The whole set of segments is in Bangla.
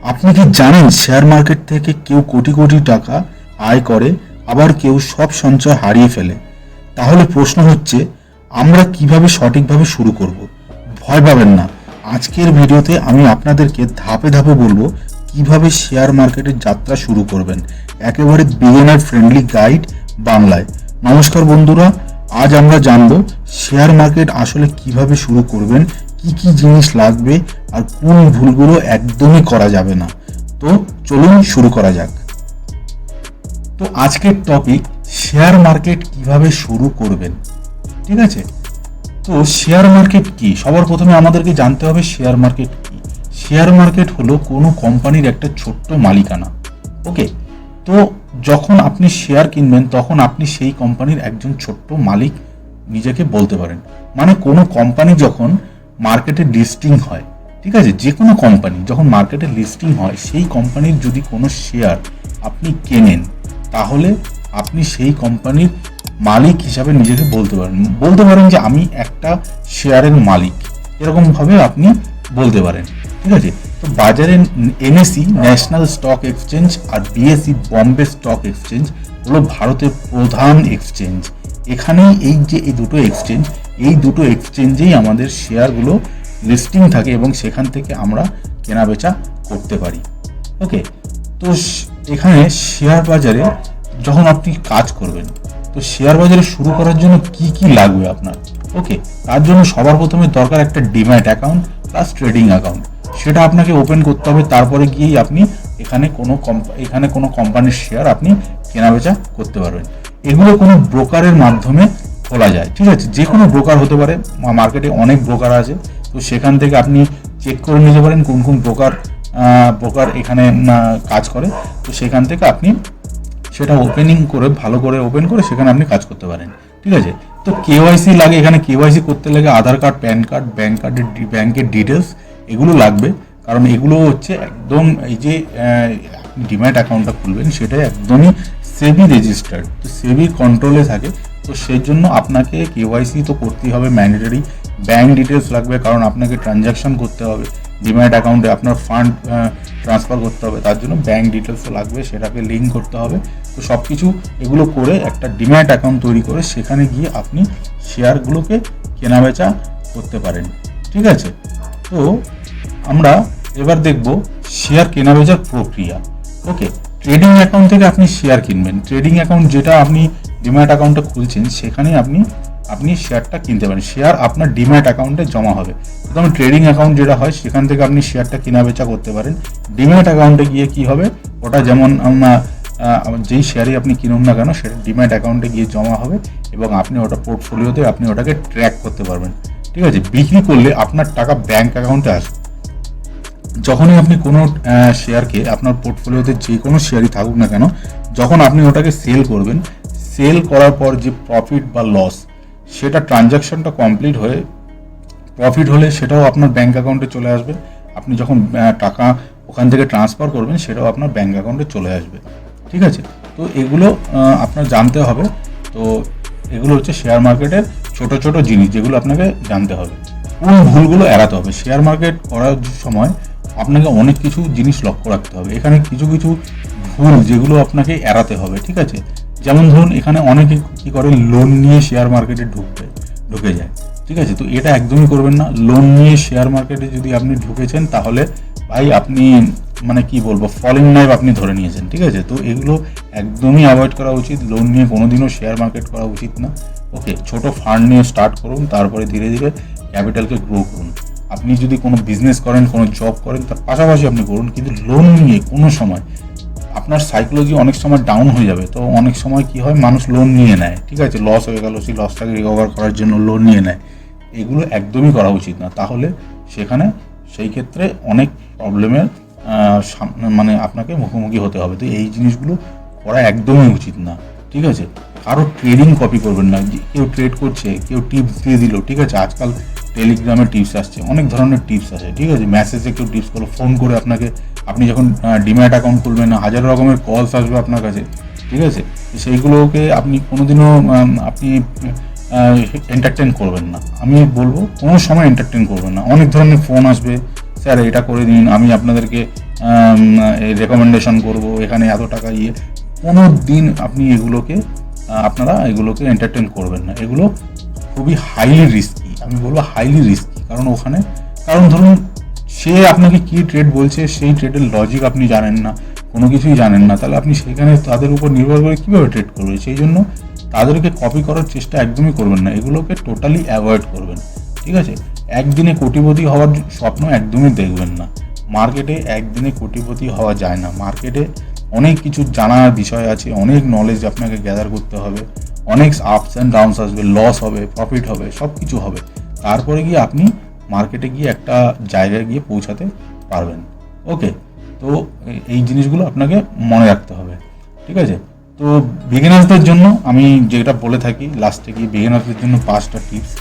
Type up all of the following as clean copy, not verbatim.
আপনি কি জানেন শেয়ার মার্কেট থেকে কেউ কোটি কোটি টাকা আয় করে, আবার কেউ সব সঞ্চয় হারিয়ে ফেলে? তাহলে প্রশ্ন হচ্ছে, আমরা কিভাবে সঠিকভাবে শুরু করব? ভয় পাবেন না, আজকের ভিডিওতে আমি আপনাদেরকে ধাপে ধাপে বলবো কিভাবে শেয়ার মার্কেটের যাত্রা শুরু করবেন, একেবারে বিগিনার ফ্রেন্ডলি গাইড বাংলায়। নমস্কার বন্ধুরা, আজ আমরা জানবো শেয়ার মার্কেট আসলে কিভাবে শুরু করবেন, কি কি জিনিস লাগবে আর কোন ভুলগুলো একদমই করা যাবে না। তো চলুন শুরু করা যাক। তো আজকের টপিক, শেয়ার মার্কেট কিভাবে শুরু করবেন। ঠিক আছে, তো শেয়ার মার্কেট কি? সবার প্রথমে আমাদেরকে জানতে হবে শেয়ার মার্কেট কি। শেয়ার মার্কেট হলো কোনো কোম্পানির একটা ছোট্ট মালিকানা। ওকে, তো যখন আপনি শেয়ার কিনবেন তখন আপনি সেই কোম্পানির একজন ছোট্ট মালিক নিজেকে বলতে পারেন। মানে কোনো কোম্পানি যখন মার্কেটে লিস্টিং হয়, ঠিক আছে, যে কোনো কোম্পানি যখন মার্কেটে লিস্টিং হয়, সেই কোম্পানির যদি কোনো শেয়ার আপনি কেনেন, তাহলে আপনি সেই কোম্পানির মালিক হিসাবে নিজেকে বলতে পারেন যে আমি একটা শেয়ারের মালিক, এরকমভাবে আপনি বলতে পারেন। ঠিক আছে, তো বাজারে এনএসই ন্যাশনাল স্টক এক্সচেঞ্জ আর বিএসই বম্বে স্টক এক্সচেঞ্জ হলো ভারতের প্রধান এক্সচেঞ্জ। এখানেই এই দুটো এক্সচেঞ্জেই আমাদের শেয়ারগুলো লিস্টিং থাকে এবং সেখান থেকে আমরা কেনা বেচা করতে পারি। ওকে, তো এখানে শেয়ার বাজারে যখন আপনি কাজ করবেন, তো শেয়ার বাজারে শুরু করার জন্য কি কি লাগবে আপনার? ওকে, তার জন্য সবার প্রথমে দরকার একটা demat account plus trading account. সেটা আপনাকে ওপেন করতে হবে, তারপরে গিয়েই আপনি এখানে কোনো কোম্পানির শেয়ার আপনি কেনাবেচা করতে পারবেন। এগুলো কোনো ব্রোকারের মাধ্যমে খোলা যায়। ঠিক আছে, যে কোনো ব্রোকার হতে পারে, মার্কেটে অনেক ব্রোকার আছে, তো সেখান থেকে আপনি চেক করে নিতে পারেন কোন কোন ব্রোকার এখানে কাজ করে। তো সেখান থেকে আপনি সেটা ভালো করে ওপেন করে সেখানে আপনি কাজ করতে পারেন। ঠিক আছে, তো কেওয়াইসি লাগে। এখানে কেওয়াইসি করতে লাগে আধার কার্ড, প্যান কার্ড, ব্যাংকের ডিটেলস, এগুলো লাগবে। কারণ এগুলো হচ্ছে একদম, এই যে ডিম্যাট অ্যাকাউন্টটা খুলবেন সেটা একদমই সেবি রেজিস্টার্ড, তো সেবির কন্ট্রোলে থাকে। তো সেই জন্য আপনাকে কেওয়াইসি তো করতেই হবে, ম্যান্ডেটরি। ব্যাংক ডিটেলস লাগবে, কারণ আপনাকে ট্রানজ্যাকশন করতে হবে, ডিম্যাট অ্যাকাউন্টে আপনার ফান্ড ট্রান্সফার করতে হবে, তার জন্য ব্যাংক ডিটেলসও লাগবে, সেটাকে লিঙ্ক করতে হবে। তো সব কিছু এগুলো করে একটা ডিম্যাট অ্যাকাউন্ট তৈরি করে সেখানে গিয়ে আপনি শেয়ারগুলোকে কেনাবেচা করতে পারেন। ঠিক আছে, তো আমরা এবার দেখব শেয়ার কেনাবেচার প্রক্রিয়া। ওকে, ট্রেডিং অ্যাকাউন্ট থেকে আপনি শেয়ার কিনবেন। ট্রেডিং অ্যাকাউন্ট যেটা আপনি ডিম্যাট অ্যাকাউন্টে খুলছেন, সেখানেই আপনি শেয়ারটা কিনতে পারেন। শেয়ার আপনার ডিম্যাট অ্যাকাউন্টে জমা হবে। প্রথমে ট্রেডিং অ্যাকাউন্ট যেটা হয়, সেখান থেকে আপনি শেয়ারটা কেনা বেচা করতে পারেন। ডিম্যাট অ্যাকাউন্টে গিয়ে কি হবে, ওটা যেমন যেই শেয়ারই আপনি কিনুন না কেন, সেটা ডিম্যাট অ্যাকাউন্টে গিয়ে জমা হবে এবং আপনি ওটা পোর্টফোলিওতে আপনি ওটাকে ট্র্যাক করতে পারবেন। ঠিক আছে, বিক্রি করলে আপনার টাকা ব্যাংক অ্যাকাউন্টে আসবে। যখনই আপনি কোনো শেয়ারকে, আপনার পোর্টফোলিওতে যে কোনো শেয়ারই থাকুক না কেন, যখন আপনি ওটাকে সেল করবেন, সেল করার পর যে প্রফিট বা লস, সেটা ট্রানজ্যাকশনটা কমপ্লিট হয়ে প্রফিট হলে সেটাও আপনার ব্যাংক অ্যাকাউন্টে চলে আসবে। আপনি যখন টাকা ওখান থেকে ট্রান্সফার করবেন, সেটাও আপনার ব্যাংক অ্যাকাউন্টে চলে আসবে। ঠিক আছে, তো এগুলো আপনার জানতে হবে। তো এগুলো হচ্ছে শেয়ার মার্কেটের ছোট ছোট জিনিস, যেগুলো আপনাকে জানতে হবে। কোন ভুলগুলো এড়াতে হবে? শেয়ার মার্কেট করার সময় আপনাকে অনেক কিছু জিনিস লক্ষ্য রাখতে হবে। এখানে কিছু কিছু ভুল যেগুলো আপনাকে এড়াতে হবে। ঠিক আছে, যেমন ধরুন, এখানে অনেকে কি করে, লোন নিয়ে শেয়ার মার্কেটে ঢুকে যায়। ঠিক আছে, তো এটা একদমই করবেন না। লোন নিয়ে শেয়ার মার্কেটে যদি আপনি ঢুকেছেন, তাহলে ভাই আপনি মানে কি বলবো, ফলিং নাইফ আপনি ধরে নিয়েছেন। ঠিক আছে, তো এগুলো একদমই অ্যাভয়েড করা উচিত। লোন নিয়ে কোনোদিনও শেয়ার মার্কেট করা উচিত না। ওকে, ছোট ফান্ড নিয়ে স্টার্ট করুন, তারপরে ধীরে ধীরে ক্যাপিটালকে গ্রো করুন। আপনি যদি কোনো বিজনেস করেন, কোনো জব করেন, তার পাশাপাশি আপনি করুন, কিন্তু লোন নিয়ে কোনো সময় আপনার সাইকোলজি অনেক সময় ডাউন হয়ে যাবে। তো অনেক সময় কি হয়, মানুষ লোন নিয়ে নেয়। ঠিক আছে, লস হয়ে গেল, সেই লসটাকে রিকভার করার জন্য লোন নিয়ে নেয়। এগুলো একদমই করা উচিত না। তাহলে সেই ক্ষেত্রে অনেক প্রবলেমের মানে আপনাকে মুখোমুখি হতে হবে। তো এই জিনিসগুলো করা একদমই উচিত না। ঠিক আছে, কারো ট্রেডিং কপি করবেন না। কেউ ট্রেড করছে, কেউ টিপস দিয়ে দিল। ঠিক আছে, আজকাল টেলিগ্রামে টিপস আসছে, অনেক ধরনের টিপস আছে। ঠিক আছে, মেসেজে কেউ টিপস করলো, ফোন করে আপনাকে, আপনি যখন ডিম্যাট অ্যাকাউন্ট খুলবেন, হাজার রকমের কলস আসবে আপনার কাছে। ঠিক আছে, সেইগুলোকে আপনি কোনোদিনও আপনি এন্টারটেন করবেন না। আমি বলবো কোনো সময় এন্টারটেন করবেন না। অনেক ধরনের ফোন আসবে, স্যার এটা করে দিন, আমি আপনাদেরকে রেকমেন্ডেশন করব, এখানে এত টাকা কোনো দিন আপনি আপনারা এগুলোকে এন্টারটেন করবেন না। এগুলো খুবই হাইলি রিস্কি, আমি বলবো হাইলি রিস্কি। কারণ ধরুন সে আপনাকে কি ট্রেড বলছে, সেই ট্রেডের লজিক আপনি জানেন না, কোনো কিছুই জানেন না, তাহলে আপনি সেখানে তাদের উপর নির্ভর করে কীভাবে ট্রেড করবেন? সেই জন্য তাদেরকে কপি করার চেষ্টা একদমই করবেন না, এগুলোকে টোটালি অ্যাভয়েড করবেন, ঠিক আছে? একদিনে কোটিপতি হওয়ার স্বপ্ন একদমই দেখবেন না। মার্কেটে একদিনে কোটিপতি হওয়া যায় না। মার্কেটে অনেক কিছু জানার বিষয় আছে, অনেক নলেজ আপনাকে গ্যাদার করতে হবে, অনেক আপস অ্যান্ড ডাউনস আসবে, লস হবে, প্রফিট হবে, সব কিছু হবে। তারপরে গিয়ে আপনি মার্কেটে গিয়ে একটা জায়গায় গিয়ে পৌঁছাতে পারবেন। ওকে, তো এই জিনিসগুলো আপনাকে মনে রাখতে হবে, ঠিক আছে? তো বিগিনার্সদের জন্য আমি যেটা বলে থাকি লাস্টে গিয়ে, বিগিনার্সদের জন্য 5টা টিপস,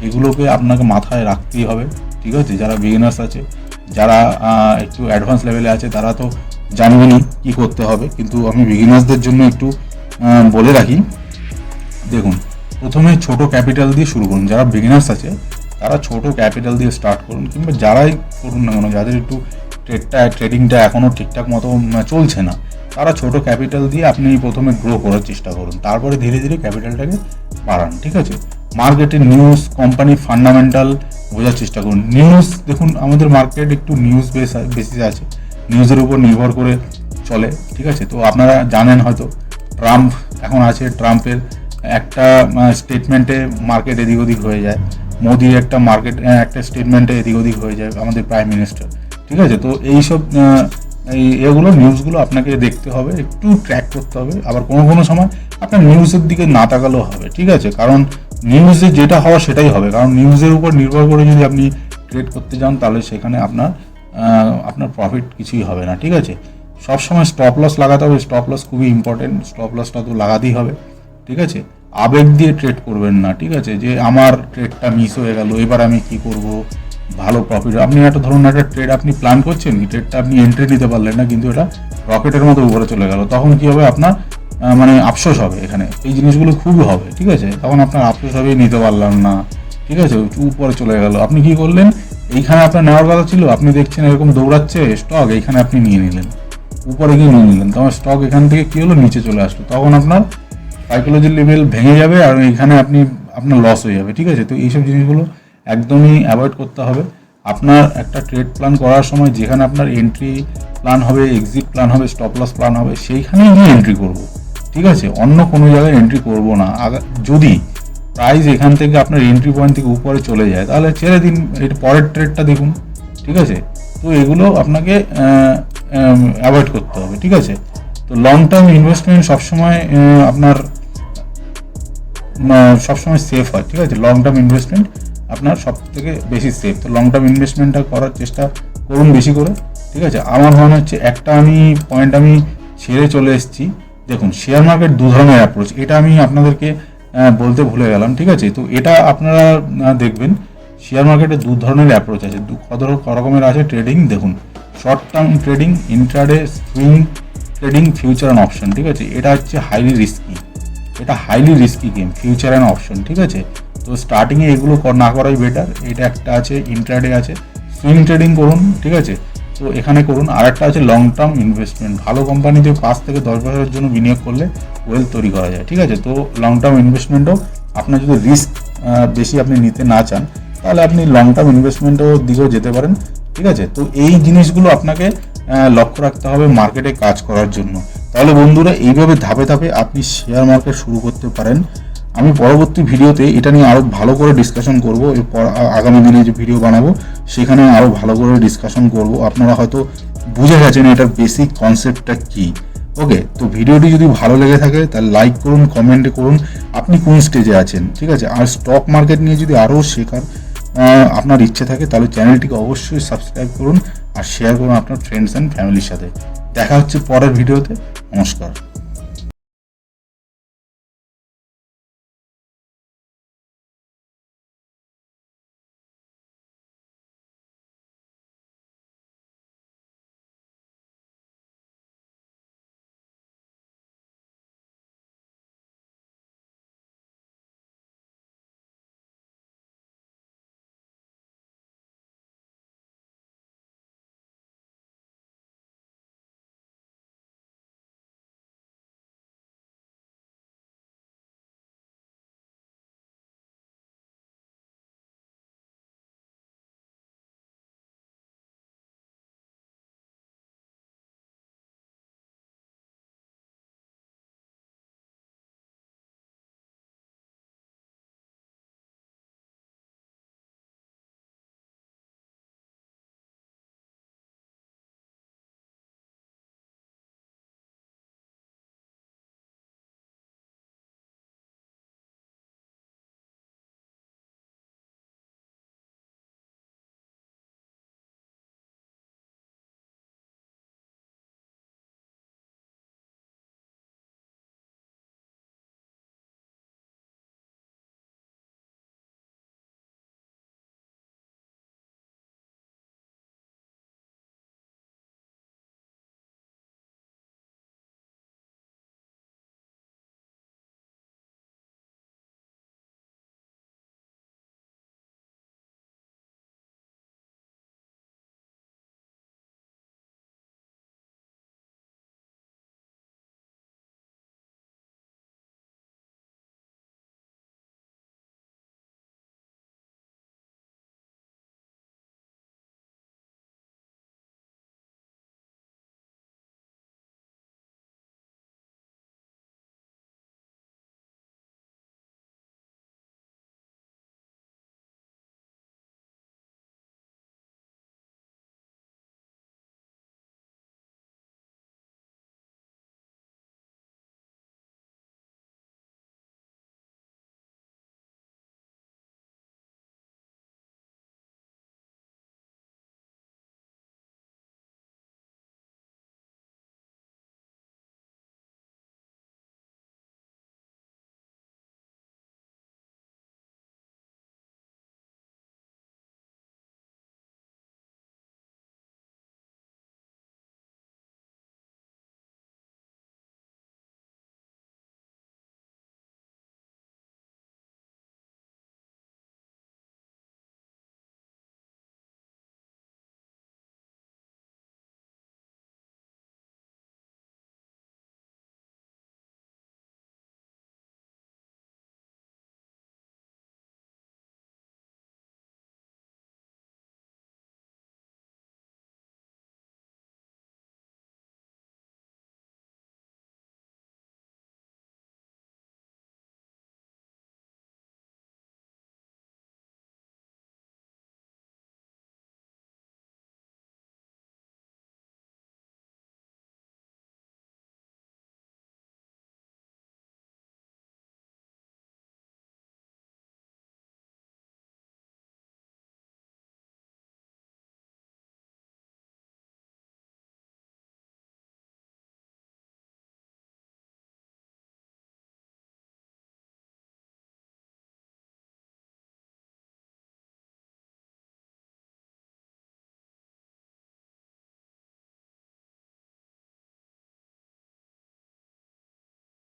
এগুলোকে আপনাকে মাথায় রাখতেই হবে, ঠিক আছে? যারা বিগিনার্স আছে, যারা একটু অ্যাডভান্স লেভেলে আছে, তারা তো জানবেনই কী করতে হবে, কিন্তু আমি বিগিনার্সদের জন্য একটু বলে রাখি। দেখুন, প্রথমে ছোট ক্যাপিটাল দিয়ে শুরু করুন। যারা বিগিনার্স আছে তারা ছোট ক্যাপিটাল দিয়ে স্টার্ট করুন, কিংবা যারাই করুন না কেন, যাদের একটু ট্রেডিংটা এখনও ঠিকঠাক মতো চলছে না, তারা ছোট ক্যাপিটাল দিয়ে আপনি প্রথমে গ্রো করার চেষ্টা করুন, তারপরে ধীরে ধীরে ক্যাপিটালটাকে বাড়ান, ঠিক আছে? মার্কেটের নিউজ, কোম্পানি ফান্ডামেন্টাল বোঝার চেষ্টা করুন। নিউজ দেখুন, আমাদের মার্কেট একটু নিউজ বেসিস আছে, নিউজের উপর নির্ভর করে চলে, ঠিক আছে? তো আপনারা জানেন হয়তো ট্রাম্প এখন আছে, ট্রাম্পের একটা স্টেটমেন্টে মার্কেট এদিক ওদিক হয়ে যায়, মোদির একটা স্টেটমেন্টে এদিক ওদিক হয়ে যায়, আমাদের প্রাইম মিনিস্টার, ঠিক আছে? তো এইসব এগুলো নিউজগুলো আপনাকে দেখতে হবে, একটু ট্র্যাক করতে হবে। আবার কোনো সময় আপনার নিউজের দিকে না তাকালেও হবে, ঠিক আছে? কারণ নিউজে যেটা হওয়া সেটাই হবে, কারণ নিউজের উপর নির্ভর করে যদি আপনি ট্রেড করতে যান, তাহলে সেখানে আপনার প্রফিট কিছুই হবে না, ঠিক আছে? সবসময় স্টপ লস লাগাতে হবে, স্টপ লস খুবই ইম্পর্টেন্ট, স্টপ লসটা তো লাগাতেই হবে, ঠিক আছে? আবেগ দিয়ে ট্রেড করবেন না, ঠিক আছে? যে আমার ট্রেডটা মিস হয়ে গেল, এবার আমি কি করব, ভালো প্রফিট, আপনি একটা ধরুন একটা ট্রেড আপনি প্ল্যান করছেন, ট্রেডটা আপনি এন্ট্রি নিতে পারলেন না, কিন্তু এটা রকেটের মতো উপরে চলে গেল, তখন কি হবে? আপনার আফসোস হবে। এখানে এই জিনিসগুলো খুবই হবে, ঠিক আছে? তখন আপনার আফসোস হবে, নিতে পারলাম না, ঠিক আছে? উপরে চলে গেল, আপনি কি করলেন? এইখানে আপনার নেওয়ার কথা ছিল, আপনি দেখছেন এরকম দৌড়াচ্ছে স্টক, এইখানে আপনি নিয়ে নিলেন, উপরে গিয়ে নিয়ে নিলেন, তখন স্টক এখান থেকে কি হলো, নিচে চলে আসলো, তখন আপনার সাইকোলজি লেভেল ভেঙে যাবে, আর এখানে আপনার লস হয়ে যাবে, ঠিক আছে? তো এইসব জিনিসগুলো একদমই অ্যাভয়েড করতে হবে। আপনার একটা ট্রেড প্ল্যান করার সময় যেখানে আপনার এন্ট্রি প্ল্যান হবে, এক্সিট প্ল্যান হবে, স্টপ লস প্ল্যান হবে, সেইখানেই গিয়ে এন্ট্রি করব, ঠিক আছে? অন্য কোনো জায়গায় এন্ট্রি করব না। যদি প্রাইস এখান থেকে আপনার এন্ট্রি পয়েন্ট থেকে উপরে চলে যায়, তাহলে ছেড়ে দিন, এটা পরের ট্রেডটা দেখুন, ঠিক আছে? তো এগুলো আপনাকে অ্যাভয়েড করতে হবে, ঠিক আছে? তো লং টার্ম ইনভেস্টমেন্ট সবসময় আপনার সবসময় সেফ হয়, ঠিক আছে? লং টার্ম ইনভেস্টমেন্ট আপনার সব থেকে বেশি সেফ। তো লং টার্ম ইনভেস্টমেন্টটা করার চেষ্টা করুন বেশি করে, ঠিক আছে? আমার মনে হচ্ছে একটা পয়েন্ট আমি ছেড়ে চলে এসেছি। দেখুন, শেয়ার মার্কেট দু ধরনের অ্যাপ্রোচ, এটা আমি আপনাদেরকে বলতে ভুলে গেলাম, ঠিক আছে? তো এটা আপনারা দেখবেন, শেয়ার মার্কেটে দু ধরনের অ্যাপ্রোচ আছে, ক রকমের আছে ট্রেডিং। দেখুন, short term trading, intraday, swing trading, future and option, ঠিক আছে? এটা হচ্ছে highly risky game, future and option, ঠিক আছে? তো স্টার্টিংয়ে এগুলো না করাই বেটার। এটা একটা আছে, ইন্ট্রাডে আছে, সুইং ট্রেডিং করুন, ঠিক আছে? তো এখানে করুন। আর একটা আছে লং টার্ম ইনভেস্টমেন্ট, ভালো কোম্পানিতে 5 থেকে 10 বছরের জন্য বিনিয়োগ করলে ওয়েলথ তৈরি করা যায়, ঠিক আছে? তো লং টার্ম ইনভেস্টমেন্টও আপনার যদি রিস্ক বেশি আপনি নিতে না চান, তাহলে আপনি লং টার্ম ইনভেস্টমেন্টও দিকেও যেতে পারেন, ঠিক আছে? তো এই জিনিসগুলো আপনাকে লক্ষ্য রাখতে হবে মার্কেটে কাজ করার জন্য। তাহলে বন্ধুরা, এইভাবে ধাপে ধাপে আপনি শেয়ার মার্কেট শুরু করতে পারেন। আমি পরবর্তী ভিডিওতে এটা নিয়ে আরও ভালো করে ডিসকাশন করব। এরপর আগামী দিনে যে ভিডিও বানাবো সেখানে আরও ভালো করে ডিসকাশন করব। আপনারা হয়তো বুঝে গেছেন এটার বেসিক কনসেপ্টটা কী। ওকে, তো ভিডিওটি যদি ভালো লেগে থাকে তাহলে লাইক করুন, কমেন্টে করুন আপনি কোন স্টেজে আছেন, ঠিক আছে? আর স্টক মার্কেট নিয়ে যদি আরও শেখার আপনার ইচ্ছে থাকে, তাহলে চ্যানেলটিকে অবশ্যই সাবস্ক্রাইব করুন আর শেয়ার করুন আপনার ফ্রেন্ডস অ্যান্ড ফ্যামিলির সাথে। দেখা হচ্ছে পরের ভিডিওতে। নমস্কার।